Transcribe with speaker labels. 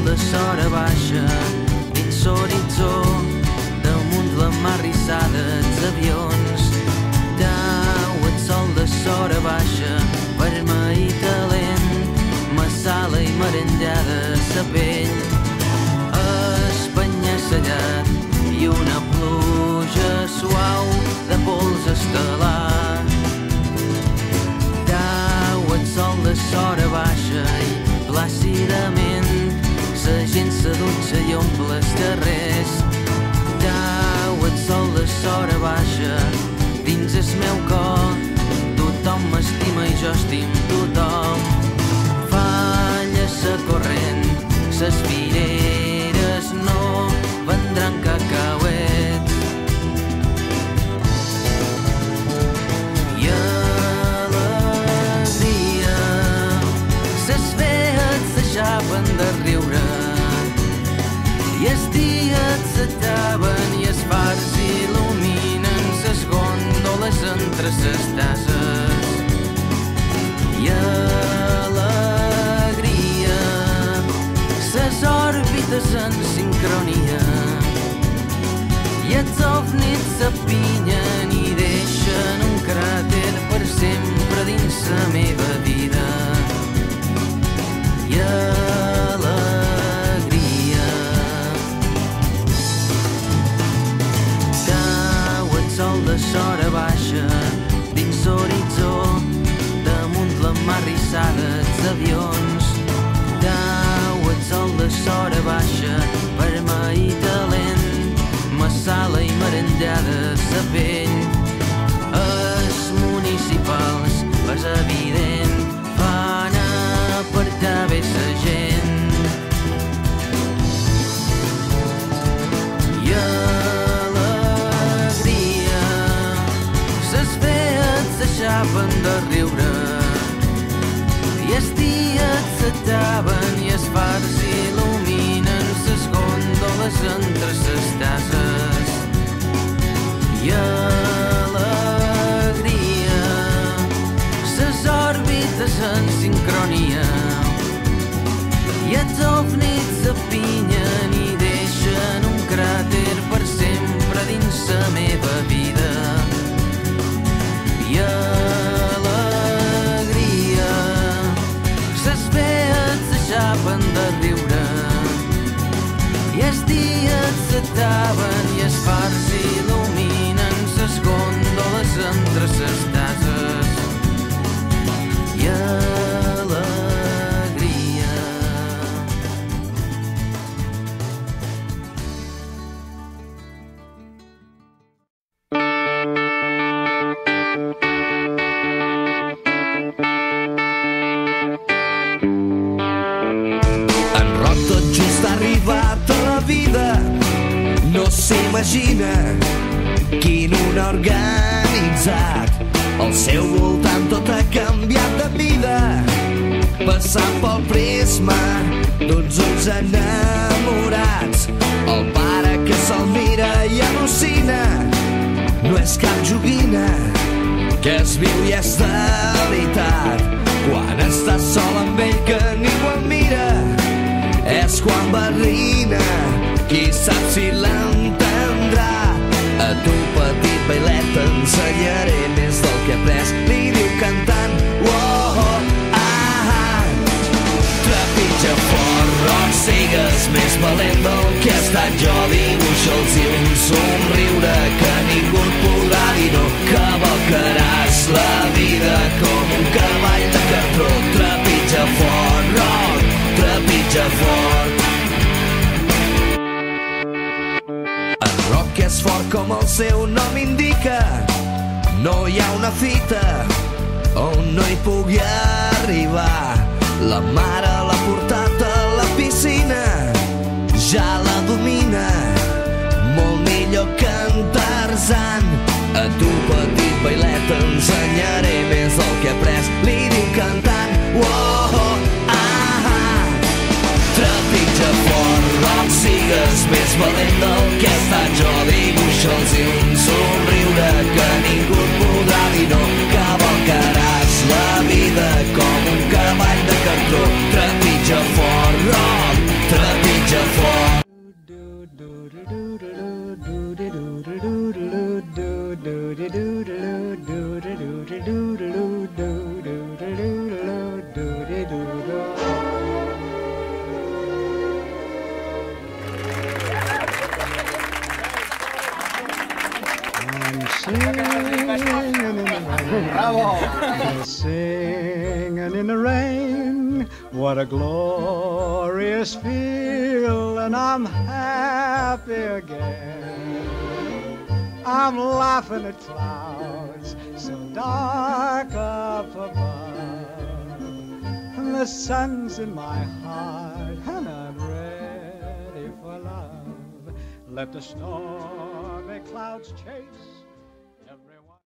Speaker 1: de sora baixa dins l'horitzó, damunt la mar rissada els avions. Tau el sol de sora baixa, vermell i talent, massala i merengada sa pell. Espanya-sellat i una pluja suau de pols estel·lar. Tau el sol de sora baixa i plàcidament sa gent se dutxa i omple els carrers. Tau el sol de sora baixa dins el meu cor, tothom m'estima i jo estim tothom. Falla sa corrent, ses fireres no vendran cacauets. I alegria, ses fees deixaven de riure, i els dies s'acaben i els fars il·luminen ses gòndoles entre ses tases. I alegria, ses òrbites en sincronia, i els ovnis s'apinyen i deixen un cràter per sempre dins la meva vida. I alegria, cau el sol de sora baixa dins l'horitzó, damunt la mar rissada els avions. Cau el sol de sora baixa, vermell i talent, massala i merengada sa pell. Els municipals, és evident, fan apartar bé sa gent. I alegria, ses fees deixaven de riure, i els dies s'acaben i els fars il·luminen ses gòndoles entre ses tases. I alegria, ses òrbites en sincronia, i els ovnis s'apinyen i deixen un cràter per sempre dins la meva vida. I alegria, ses fees deixaven de riure, i els dies s'acaben i els fars il·luminen ses gòndoles entre ses tases. I alegria.
Speaker 2: En Roc tot just ha arribat a la vida, no s'imagina quin un organitzat. Al seu voltant tot ha canviat de vida, passant pel prisma d'uns ulls enamorats. El pare que se'l mira i al·lucina, no és cap joguina, que es viu i és de veritat. Quan estàs sol amb ell que ningú el mira, és quan barrina, qui sap si l'entendrà. A tu petit bailet t'ensenyaré més del que he après, li diu cantant. Oh, oh, ah, ah. Trepitja fort, Roc, sigues més valent del que he estat jo. Dibuixa'ls i un somriure que ningú et podrà dir no. Cavalcaràs la vida com un cavall de cartró. Trepitja fort, Roc, trepitja fort. En Roc és fort com el seu nom indica, no hi ha una fita on no hi pugui arribar. La mare l'ha portat a la piscina, ja la domina, molt millor que en Tarzan. A tu petit bailet t'ensenyaré més del que he après, li diu cantant. Oh, oh, ah, ah. Trepitja fort, Roc, sigues més valent del que he estat jo. Dibuixa'ls i un somriure que ningú et podrà dir no. Cavalcaràs la vida com un cavall de cartró. Trepitja fort, Roc, trepitja
Speaker 3: Singing in the rain, what a glorious feel, and I'm happy again. I'm laughing at clouds so dark up above, and the sun's in my heart, and I'm ready for love. Let the stormy clouds chase everyone.